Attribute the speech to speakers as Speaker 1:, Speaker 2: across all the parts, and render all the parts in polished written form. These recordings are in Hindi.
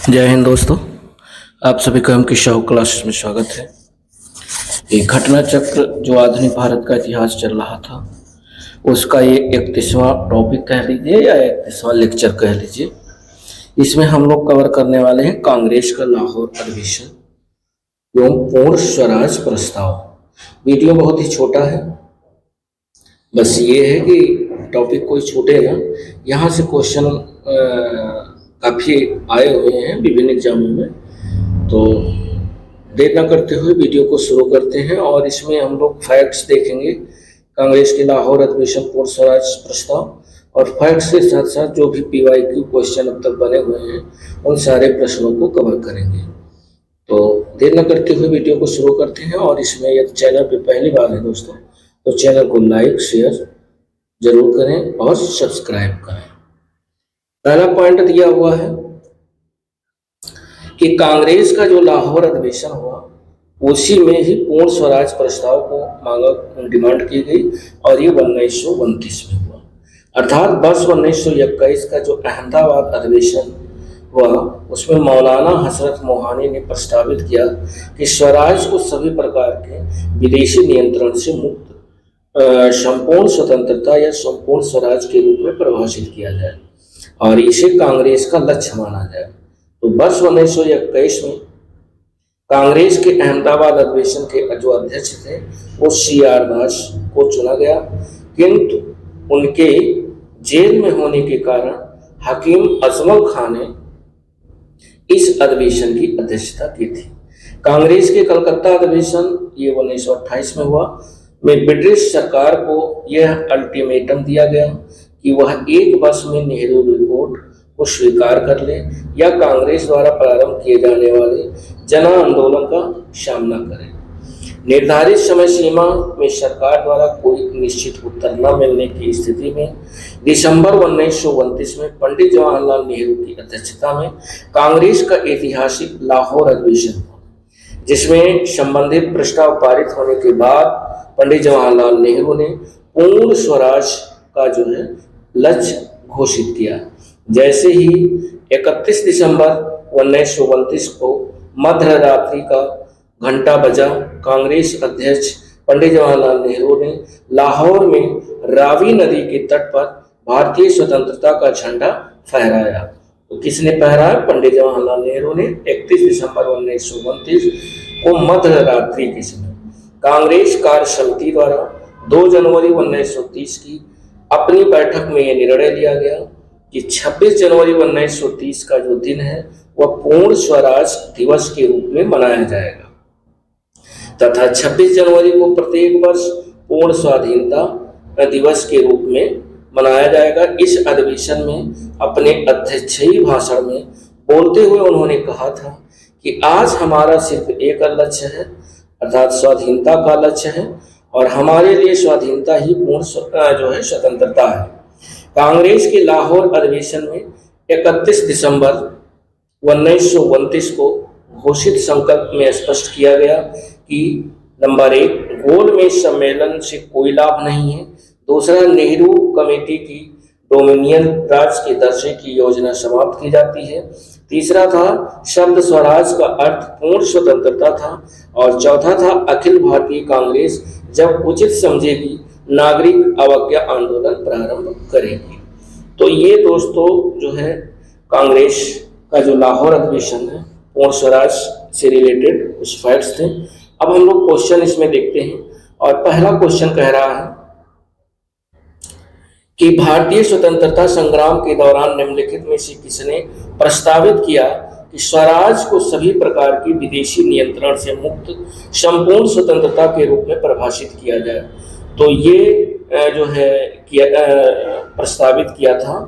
Speaker 1: जय हिंद दोस्तों। आप सभी का हम की शाह क्लासेस में स्वागत है। एक घटना चक्र जो आधुनिक भारत का इतिहास चल रहा था उसका ये 31वां टॉपिक कह लीजिए या 31वां लेक्चर कह लीजिए। इसमें हम लोग कवर करने वाले हैं कांग्रेस का लाहौर अधिवेशन एवं पूर्ण स्वराज प्रस्ताव। वीडियो बहुत ही छोटा है, बस ये है कि टॉपिक कोई छूटे ना। यहाँ से क्वेश्चन काफ़ी आए हुए हैं विभिन्न एग्जामों में, तो देर न करते हुए वीडियो को शुरू करते हैं। और इसमें हम लोग फैक्ट्स देखेंगे कांग्रेस के लाहौर अधिवेशन पूर्ण स्वराज प्रस्ताव, और फैक्ट्स के साथ साथ जो भी PYQ क्वेश्चन अब तक बने हुए हैं उन सारे प्रश्नों को कवर करेंगे। तो देर न करते हुए वीडियो को शुरू करते हैं। और इसमें यदि चैनल पे पहली बार है दोस्तों तो चैनल को लाइक शेयर जरूर करें और सब्सक्राइब करें। पहला पॉइंट दिया हुआ है कि कांग्रेस का जो लाहौर अधिवेशन हुआ उसी में ही पूर्ण स्वराज प्रस्ताव को डिमांड की गई, और ये 1929 में हुआ। अर्थात वर्ष 1921 का जो अहमदाबाद अधिवेशन हुआ उसमें मौलाना हजरत मोहानी ने प्रस्तावित किया कि स्वराज को सभी प्रकार के विदेशी नियंत्रण से मुक्त संपूर्ण स्वतंत्रता या संपूर्ण स्वराज के रूप में परिभाषित किया जाए और इसे कांग्रेस का लक्ष्य माना जाए। तो वर्ष 1921 में कांग्रेस के अहमदाबाद अधिवेशन के जो अध्यक्ष थे वो CR दास को चुना गया, किंतु उनके जेल में होने के कारण हकीम अजमल खान ने इस अधिवेशन की अध्यक्षता की थी। कांग्रेस के कलकत्ता अधिवेशन ये 1928 में हुआ, में ब्रिटिश सरकार को यह अल्टीमेटम दिया गया कि वह एक वर्ष में नेहरू रिपोर्ट को स्वीकार कर ले या कांग्रेस द्वारा प्रारंभ किए जाने वाले जन आंदोलन का सामना करे। निर्धारित समय सीमा में सरकार द्वारा कोई निश्चित उत्तर न मिलने की स्थिति में दिसंबर 1929 में पंडित जवाहरलाल नेहरू की अध्यक्षता में कांग्रेस का ऐतिहासिक लाहौर अधिवेशन हुआ, जिसमें संबंधित प्रस्ताव पारित होने के बाद पंडित जवाहरलाल नेहरू ने पूर्ण स्वराज का जो है लक्ष्य घोषित किया। जैसे ही 31 दिसंबर 1929 को मध्य रात्रि का घंटा बजा, कांग्रेस अध्यक्ष पंडित जवाहरलाल नेहरू ने लाहौर में रावी नदी के तट पर भारतीय स्वतंत्रता का झंडा फहराया। तो किसने फहराया? पंडित जवाहरलाल नेहरू ने 31 दिसंबर 1929 को मध्य रात्रि के समय कांग्रेस कार्य समिति द्वारा 2 जनवरी 1930 की अपनी बैठक में यह निर्णय लिया गया कि 26 जनवरी 1930 का जो दिन है वह पूर्ण स्वराज दिवस के रूप में मनाया जाएगा तथा 26 जनवरी को प्रत्येक वर्ष पूर्ण स्वाधीनता दिवस के रूप में मनाया जाएगा। इस अधिवेशन में अपने अध्यक्षीय भाषण में बोलते हुए उन्होंने कहा था कि आज हमारा सिर्फ एक लक्ष्य है, अर्थात स्वाधीनता का लक्ष्य है, और हमारे लिए स्वाधीनता ही पूर्ण जो है स्वतंत्रता है। कांग्रेस के लाहौर अधिवेशन में 31 दिसंबर 1929 को घोषित संकल्प में स्पष्ट किया गया कि नंबर 1, गोल मेज सम्मेलन से कोई लाभ नहीं है। दूसरा, नेहरू कमेटी की डोमिनियन राज के दर्जे की योजना समाप्त की जाती है। तीसरा था शब्द स्वराज का अर्थ पूर्ण स्वतंत्रता था, और चौथा था अखिल भारतीय कांग्रेस जब उचित समझेगी नागरिक अवज्ञा आंदोलन प्रारंभ करेगी। तो ये दोस्तों जो है कांग्रेस का जो लाहौर अधिवेशन है पूर्ण स्वराज से रिलेटेड कुछ फैक्ट्स थे। अब हम लोग क्वेश्चन इसमें देखते हैं, और पहला क्वेश्चन कह रहा है कि भारतीय स्वतंत्रता संग्राम के दौरान निम्नलिखित में से किसने प्रस्तावित किया कि स्वराज को सभी प्रकार की विदेशी नियंत्रण से मुक्त संपूर्ण स्वतंत्रता के रूप में परिभाषित किया जाए? तो ये जो है प्रस्तावित किया था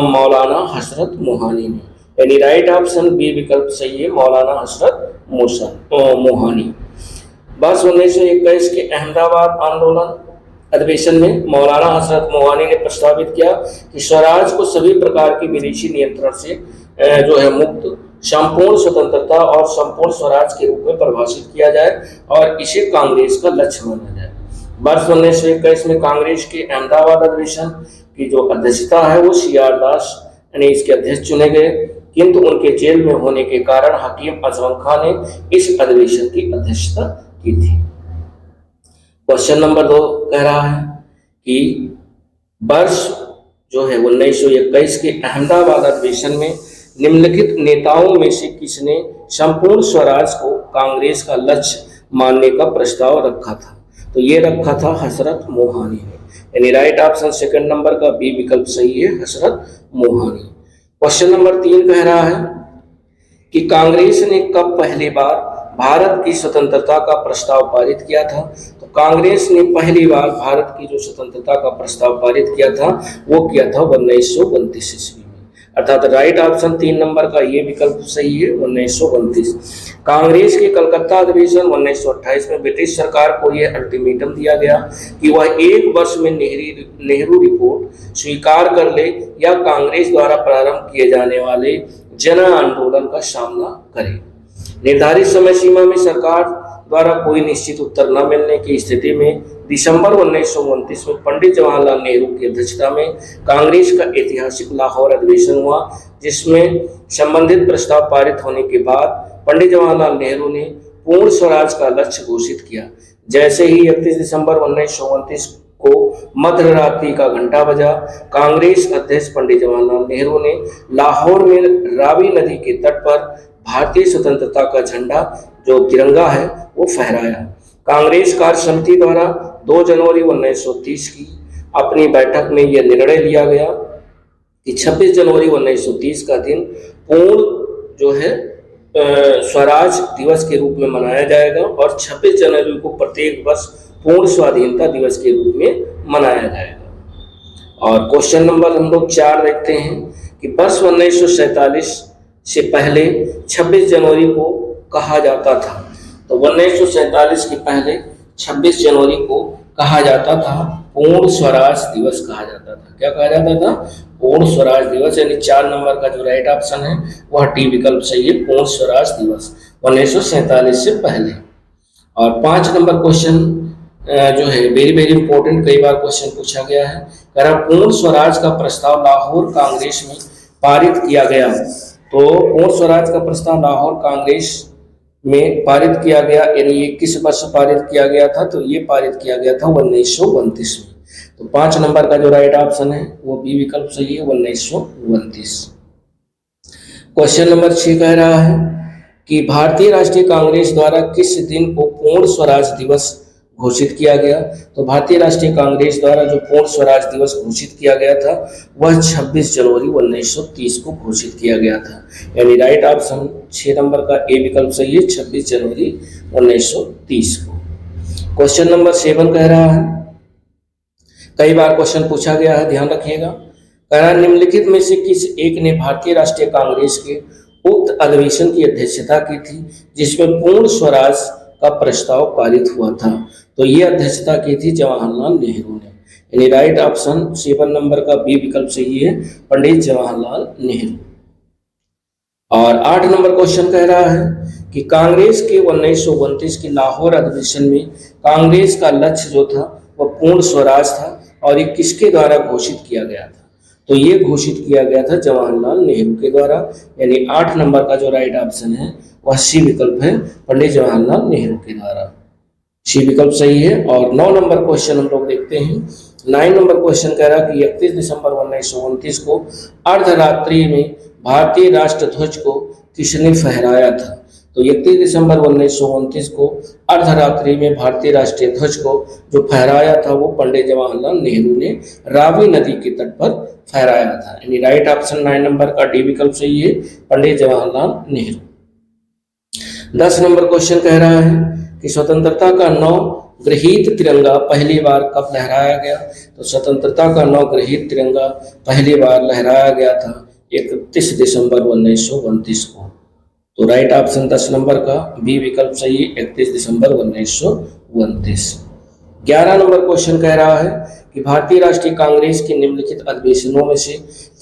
Speaker 1: मौलाना हजरत मोहानी ने, यानी राइट ऑप्शन बी विकल्प सही है, मौलाना हजरत मोहानी। वर्ष 1921 के अहमदाबाद आंदोलन अधिवेशन में मौलाना हजरत मोहानी ने प्रस्तावित किया कि स्वराज को सभी प्रकार की विदेशी नियंत्रण से जो है मुक्त संपूर्ण स्वतंत्रता और संपूर्ण स्वराज के रूप में परिभाषित किया जाए और इसे कांग्रेस का लक्ष्य माना जाए। वर्ष 1921 में कांग्रेस के अहमदाबाद अधिवेशन की जो अध्यक्षता है वो CR दास यानी इसके अध्यक्ष चुने गए, किंतु उनके जेल में होने के कारण हकीम अजमल खां ने इस अधिवेशन की अध्यक्षता की थी। क्वेश्चन नंबर 2 कह रहा है कि वर्ष जो है 1921 के अहमदाबाद अधिवेशन में निम्नलिखित नेताओं में से किसने संपूर्ण स्वराज को कांग्रेस का लक्ष्य मानने का प्रस्ताव रखा था? तो ये रखा था हजरत मोहानी ने, यानी राइट ऑप्शन सेकंड नंबर का बी विकल्प सही है, हजरत मोहानी। क्वेश्चन नंबर 3 कह रहा है कि कांग्रेस ने कब पहली बार भारत की स्वतंत्रता का प्रस्ताव पारित किया था? तो कांग्रेस ने पहली बार भारत की जो स्वतंत्रता का प्रस्ताव पारित किया था वो किया था 1929 ईस्वी में, अर्थात राइट ऑप्शन 3 नंबर का ये विकल्प सही है, 1929। कांग्रेस के कलकत्ता अधिवेशन 1928 में ब्रिटिश सरकार को यह अल्टीमेटम दिया गया कि वह 1 वर्ष में नेहरू रिपोर्ट स्वीकार कर ले या कांग्रेस द्वारा प्रारंभ किए जाने वाले जन आंदोलन का सामना करे। निर्धारित समय सीमा में सरकार द्वारा कोई निश्चित उत्तर न मिलने की स्थिति में दिसंबर 1929 में पंडित जवाहरलाल नेहरू की अध्यक्षता में कांग्रेस का ऐतिहासिक लाहौर अधिवेशन हुआ, जिसमें संबंधित प्रस्ताव पारित होने के बाद पंडित जवाहरलाल नेहरू ने पूर्ण स्वराज का लक्ष्य घोषित किया। जैसे ही 31 दिसंबर 1929 को मध्य रात्रि का घंटा बजा, कांग्रेस अध्यक्ष पंडित जवाहरलाल नेहरू ने लाहौर में रावी नदी के तट पर भारतीय स्वतंत्रता का झंडा जो तिरंगा है वो फहराया। कांग्रेस कार्य समिति द्वारा 2 जनवरी 1930 की अपनी बैठक में यह निर्णय लिया गया कि 26 जनवरी 1930 का दिन पूर्ण जो है स्वराज दिवस के रूप में मनाया जाएगा और 26 जनवरी को प्रत्येक वर्ष पूर्ण स्वाधीनता दिवस के रूप में मनाया जाएगा। और क्वेश्चन नंबर हम लोग 4 देखते हैं कि वर्ष 1947 से पहले 26 जनवरी को कहा जाता था। तो 1947 के पहले 26 जनवरी को कहा जाता था पूर्ण स्वराज दिवस कहा जाता था। क्या कहा जाता था? पूर्ण स्वराज दिवस, यानी 4 नंबर का जो राइट ऑप्शन है वह डी विकल्प सही है, पूर्ण स्वराज दिवस 1947 से पहले। और 5 नंबर क्वेश्चन जो है वेरी इंपॉर्टेंट, कई बार क्वेश्चन पूछा गया है। कह रहा पूर्ण स्वराज का प्रस्ताव लाहौर कांग्रेस में पारित किया गया। तो पूर्ण स्वराज का प्रस्ताव लाहौर कांग्रेस में पारित किया गया, यानी ये किस वर्ष पारित किया गया था? तो ये पारित किया गया था 1929 में। तो 5 नंबर का जो राइट ऑप्शन है वो बी विकल्प सही है, 1929। क्वेश्चन नंबर 6 कह रहा है कि भारतीय राष्ट्रीय कांग्रेस द्वारा किस दिन को पूर्ण स्वराज दिवस घोषित किया गया? तो भारतीय राष्ट्रीय कांग्रेस द्वारा जो पूर्ण स्वराज दिवस घोषित किया गया था वह 26 जनवरी 1930 को घोषित किया गया था, यानी राइट ऑप्शन 6 नंबर का ए विकल्प सही है, 26 जनवरी 1930 को। क्वेश्चन नंबर 7 कह रहा है, कई बार क्वेश्चन पूछा गया है, ध्यान रखिएगा। कह रहा निम्नलिखित में से किस एक ने भारतीय राष्ट्रीय कांग्रेस के उक्त अधिवेशन की अध्यक्षता की थी जिसमें पूर्ण स्वराज का प्रस्ताव पारित हुआ था? तो ये अध्यक्षता की थी जवाहरलाल नेहरू ने, यानी राइट ऑप्शन 7 नंबर का बी विकल्प सही है, पंडित जवाहरलाल नेहरू। और 8 नंबर क्वेश्चन कह रहा है कि कांग्रेस के 1929 के लाहौर अधिवेशन में कांग्रेस का लक्ष्य जो था वह पूर्ण स्वराज था और ये किसके द्वारा घोषित किया गया था? तो ये घोषित किया गया था जवाहरलाल नेहरू के द्वारा, यानी 8 नंबर का जो राइट ऑप्शन है वह सी विकल्प है, पंडित जवाहरलाल नेहरू के द्वारा, सी विकल्प सही है। और 9 नंबर क्वेश्चन हम लोग देखते हैं। 9 नंबर क्वेश्चन कह रहा कि 31 दिसंबर 1929 को अर्धरात्रि में भारतीय राष्ट्र ध्वज को किसने फहराया था? तो 31 दिसंबर 1929 को अर्धरात्रि में भारतीय राष्ट्रीय ध्वज को जो फहराया था वो पंडित जवाहरलाल नेहरू ने रावी नदी के तट पर फहराया था, यानी राइट ऑप्शन 9 नंबर का डी विकल्प सही है, पंडित जवाहरलाल नेहरू। 10 नंबर क्वेश्चन कह रहा है कि स्वतंत्रता का 9 गृहीत तिरंगा पहली बार कब लहराया गया? तो स्वतंत्रता का 9 गृहीत तिरंगा पहली बार लहराया गया था 31 दिसंबर 1929 को। तो राइट ऑप्शन 10 नंबर का बी विकल्प सही, 31 दिसंबर 1929। 11 नंबर क्वेश्चन कह रहा है कि भारतीय राष्ट्रीय कांग्रेस के निम्नलिखित अधिवेशनों में से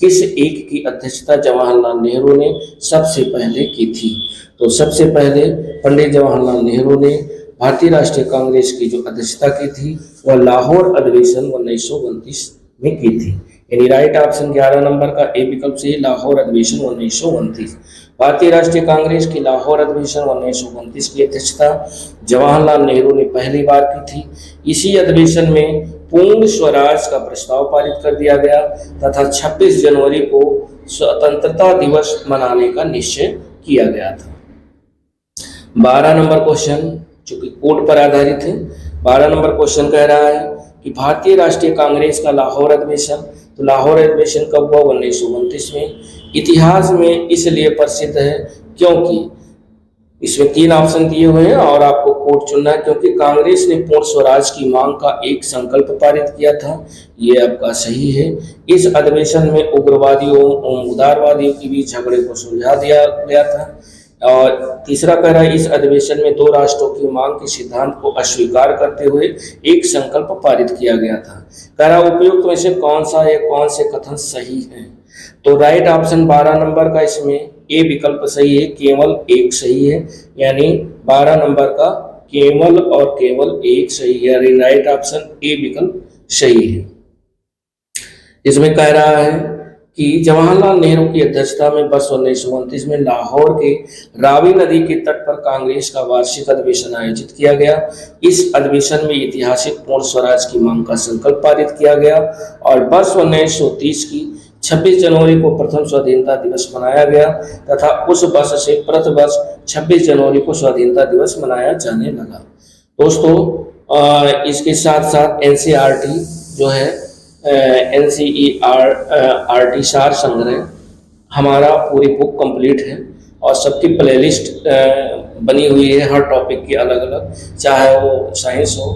Speaker 1: किस एक की अध्यक्षता जवाहरलाल नेहरू ने सबसे पहले की थी? तो सबसे पहले पंडित जवाहरलाल नेहरू ने भारतीय राष्ट्रीय कांग्रेस की जो अध्यक्षता की थी वह लाहौर अधिवेशन 1929 में की थी, यानी राइट ऑप्शन 11 नंबर का ए विकल्प सही, लाहौर अधिवेशन 1929। भारतीय राष्ट्रीय कांग्रेस की लाहौर अधिवेशन 1929 की अध्यक्षता जवाहरलाल नेहरू ने पहली बार की थी। इसी अधिवेशन में पूर्ण स्वराज का प्रस्ताव पारित कर दिया गया तथा 26 जनवरी को स्वतंत्रता दिवस मनाने का निश्चय किया गया था। 12 नंबर क्वेश्चन चूंकि कोड पर आधारित है, 12 नंबर क्वेश्चन कह रहा है कि भारतीय राष्ट्रीय कांग्रेस का लाहौर अधिवेशन, तो लाहौर अधिवेशन कब हुआ? 1929 में। इतिहास में इसलिए प्रसिद्ध है क्योंकि इसमें 3 ऑप्शन दिए हुए हैं और आपको कोड चुनना है, क्योंकि कांग्रेस ने पूर्ण स्वराज की मांग का एक संकल्प पारित किया था। ये आपका सही है। इस अधिवेशन में उग्रवादियों और उदारवादियों के बीच झगड़े को सुलझा दिया गया था। और तीसरा कह रहा है इस अधिवेशन में 2 राष्ट्रों की मांग के सिद्धांत को अस्वीकार करते हुए एक संकल्प पारित किया गया था। कह रहा उपयुक्त में से कौन सा है, कौन से कथन सही है? तो राइट ऑप्शन 12 नंबर का इसमें ए विकल्प सही है, केवल एक सही है, यानी 12 नंबर का केवल और केवल एक सही है, यानी राइट ऑप्शन ए विकल्प सही है। इसमें कह रहा है कि जवाहरलाल नेहरू की अध्यक्षता में वर्ष 1929 में लाहौर के रावी नदी के तट पर कांग्रेस का वार्षिक अधिवेशन आयोजित किया गया। इस अधिवेशन में ऐतिहासिक पूर्ण स्वराज की मांग का संकल्प पारित किया गया और वर्ष 1930 की 26 जनवरी को प्रथम स्वाधीनता दिवस मनाया गया तथा उस वर्ष से प्रतिवर्ष 26 जनवरी को स्वाधीनता दिवस मनाया जाने लगा। दोस्तों इसके साथ साथ एनसीईआरटी जो है एनसीईआरटी सार संग्रह हमारा पूरी बुक कंप्लीट है और सबकी प्लेलिस्ट बनी हुई है हर टॉपिक की अलग अलग, चाहे वो साइंस हो,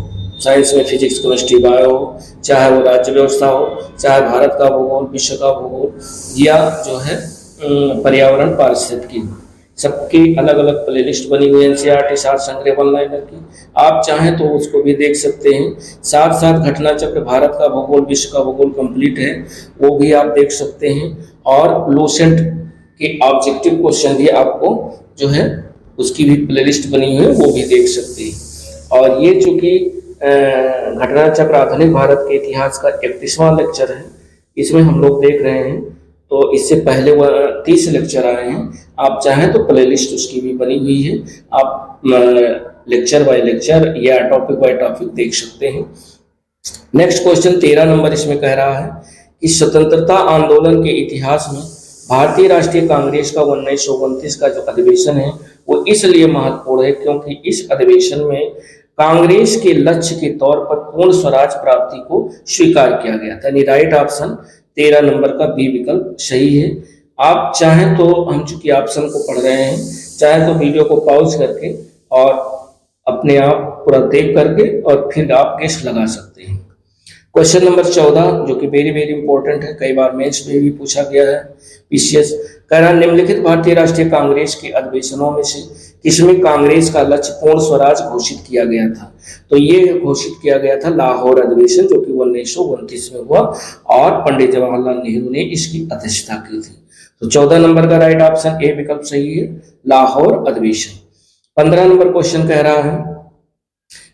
Speaker 1: साइंस में फिजिक्स केमिस्ट्री बायो हो, चाहे वो राज्य व्यवस्था हो, चाहे भारत का भूगोल, विश्व का भूगोल या जो है पर्यावरण पारिस्थितिकी, सबकी अलग अलग प्लेलिस्ट बनी हुई है एनसीईआरटी सार संग्रह ऑनलाइनर की। आप चाहें तो उसको भी देख सकते हैं। साथ साथ घटना चक्र, भारत का भूगोल, विश्व का भूगोल कंप्लीट है, वो भी आप देख सकते हैं। और लूसेंट के ऑब्जेक्टिव क्वेश्चन भी आपको जो है उसकी भी प्लेलिस्ट बनी हुई है, वो भी देख सकते हैं। और ये चूंकि घटना चक्र आधुनिक भारत के इतिहास का 31वां लेक्चर है, इसमें हम लोग देख रहे हैं, तो इससे पहले 30 लेक्चर आए हैं। आप चाहें तो प्लेलिस्ट उसकी भी बनी हुई है, आप लेक्चर बाय लेक्चर या टॉपिक बाय टॉपिक देख सकते हैं। नेक्स्ट क्वेश्चन 13 नंबर इसमें कह रहा है कि स्वतंत्रता आंदोलन के इतिहास में भारतीय राष्ट्रीय कांग्रेस का 1929 का जो अधिवेशन है वो इसलिए महत्वपूर्ण है क्योंकि इस अधिवेशन में कांग्रेस के लक्ष्य के तौर पर पूर्ण स्वराज प्राप्ति को स्वीकार किया गया था। यानी राइट ऑप्शन 13 नंबर का बी विकल्प सही है। आप चाहें तो, हम चूंकि ऑप्शन को पढ़ रहे हैं, चाहे तो वीडियो को पॉज करके और अपने आप पूरा देख करके और फिर आप गेस लगा सकते हैं। क्वेश्चन नंबर 14 जो कि वेरी वेरी इंपॉर्टेंट है, कई बार मेंस में भी पूछा गया है, पीसीएस कह रहा निम्नलिखित भारतीय राष्ट्रीय कांग्रेस के अधिवेशनों में से किसमें कांग्रेस का लक्ष्य पूर्ण स्वराज घोषित किया गया था? तो ये घोषित किया गया था लाहौर अधिवेशन जो कि 1929 में हुआ और पंडित जवाहरलाल नेहरू ने इसकी अध्यक्षता की थी। तो 14 नंबर का राइट ऑप्शन ए विकल्प सही है, लाहौर अधिवेशन। 15 नंबर क्वेश्चन कह रहा है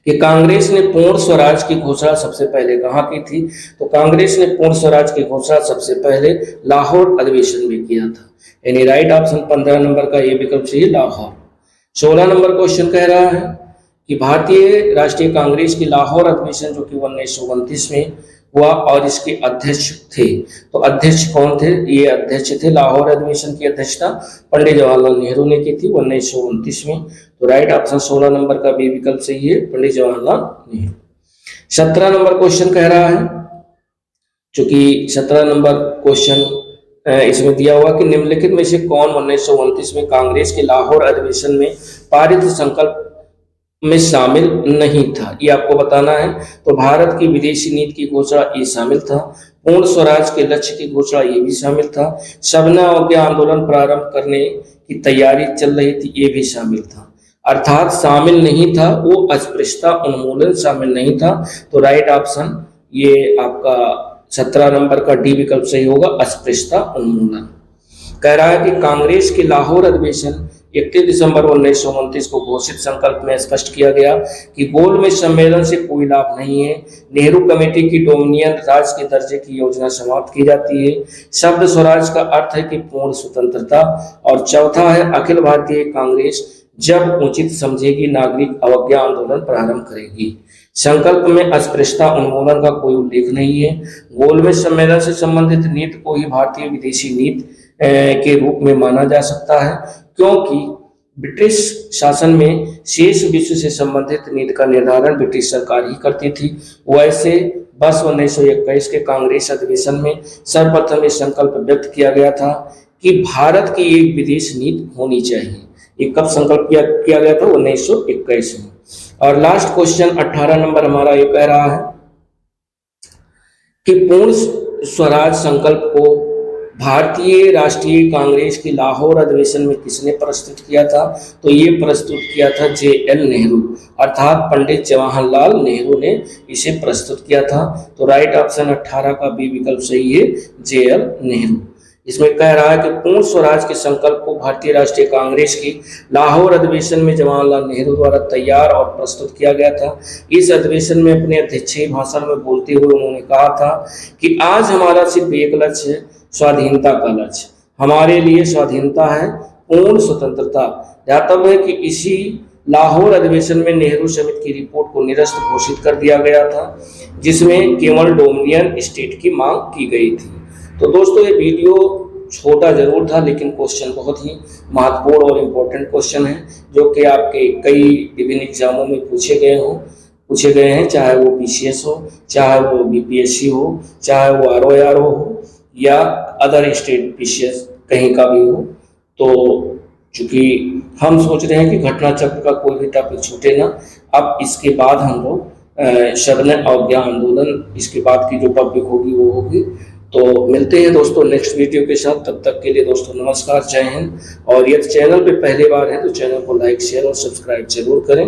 Speaker 1: कि कांग्रेस ने पूर्ण स्वराज की घोषणा सबसे पहले कहाँ की थी? तो कांग्रेस ने पूर्ण स्वराज की घोषणा सबसे पहले लाहौर अधिवेशन में किया था, यानी राइट ऑप्शन 15 नंबर का ये विकल्प सही, लाहौर। 16 नंबर क्वेश्चन कह रहा है कि भारतीय राष्ट्रीय कांग्रेस की लाहौर अधिवेशन जो कि 1929 में हुआ और इसके अध्यक्ष थे, तो अध्यक्ष कौन थे? ये अध्यक्ष थे, लाहौर अधिवेशन की अध्यक्षता पंडित जवाहरलाल नेहरू ने की थी 1929 में। तो राइट ऑप्शन 16 नंबर का बी विकल्प सही है, पंडित जवाहरलाल नेहरू। 17 नंबर क्वेश्चन कह रहा है, चूंकि 17 नंबर क्वेश्चन इसमें दिया हुआ कि निम्नलिखित में से कौन 1929 में कांग्रेस के लाहौर अधिवेशन में पारित संकल्प में शामिल नहीं था, ये आपको बताना है। तो भारत की विदेशी नीति की घोषणा ये शामिल था, पूर्ण स्वराज के लक्ष्य की घोषणा ये भी शामिल था, सबना अवज्ञा आंदोलन प्रारंभ करने की तैयारी चल रही थी, ये भी शामिल था। अर्थात शामिल नहीं था वो अस्पृश्यता उन्मूलन शामिल नहीं था। तो राइट ऑप्शन ये आपका 17 नंबर का डी विकल्प सही होगा, अस्पृश्यता उन्मूलन। कह रहा है कि कांग्रेस के लाहौर अधिवेशन 31 दिसंबर 1929 को घोषित संकल्प में स्पष्ट किया गया कि गोलमेज सम्मेलन से कोई लाभ नहीं है। नेहरू कमेटी की डोमिनियन राज्य के दर्जे की योजना समाप्त की जाती है। शब्द स्वराज का अर्थ है कि पूर्ण स्वतंत्रता। और चौथा है अखिल भारतीय कांग्रेस जब उचित समझेगी नागरिक अवज्ञा आंदोलन प्रारंभ करेगी। संकल्प में अस्पृश्यता उन्मूलन का कोई उल्लेख नहीं है। गोलमेज सम्मेलन से संबंधित नीति को ही भारतीय विदेशी नीति के रूप में माना जा सकता है, क्योंकि ब्रिटिश शासन में शेष विश्व से संबंधित नीति का निर्धारण ब्रिटिश सरकार ही करती थी। वैसे वर्ष 1921 के कांग्रेस अधिवेशन में सर्वप्रथम यह संकल्प व्यक्त किया गया था कि भारत की एक विदेश नीति होनी चाहिए। ये कब संकल्प किया गया था? 1921 में। और लास्ट क्वेश्चन 18 नंबर हमारा ये कह रहा है कि पूर्ण स्वराज संकल्प को भारतीय राष्ट्रीय कांग्रेस की लाहौर अधिवेशन में किसने प्रस्तुत किया था? तो ये प्रस्तुत किया था JL नेहरू, अर्थात पंडित जवाहरलाल नेहरू ने इसे प्रस्तुत किया था। तो राइट ऑप्शन 18 का बी विकल्प सही है, JL नेहरू। इसमें कह रहा है कि पूर्ण स्वराज के संकल्प को भारतीय राष्ट्रीय कांग्रेस की लाहौर अधिवेशन में जवाहरलाल नेहरू द्वारा तैयार और प्रस्तुत किया गया था। इस अधिवेशन में अपने अध्यक्षीय भाषण में बोलते हुए उन्होंने कहा था कि आज हमारा सिर्फ एक लक्ष्य है, स्वाधीनता का लक्ष्य। हमारे लिए स्वाधीनता है पूर्ण स्वतंत्रता। ध्यातव्य है कि इसी लाहौर अधिवेशन में नेहरू समिति की रिपोर्ट को निरस्त घोषित कर दिया गया था, जिसमें केवल डोमिनियन स्टेट की मांग की गई थी। तो दोस्तों ये वीडियो छोटा जरूर था, लेकिन क्वेश्चन बहुत ही महत्वपूर्ण और इम्पोर्टेंट क्वेश्चन है, जो कि आपके कई विभिन्न एग्जामों में पूछे गए हैं, चाहे वो PCS हो, चाहे वो BPSC हो, चाहे वो ROR हो या अदर स्टेट PCS कहीं का भी हो। तो चूंकि हम सोच रहे हैं कि घटना चक्र का कोई भी टॉपिक छूटे ना, अब इसके बाद हम लोग शबन अवज्ञा आंदोलन, इसके बाद की जो टॉपिक होगी वो होगी। तो मिलते हैं दोस्तों नेक्स्ट वीडियो के साथ। तब तक के लिए दोस्तों नमस्कार, जय हिंद। और यदि चैनल पे पहली बार है तो चैनल को लाइक, शेयर और सब्सक्राइब जरूर करें।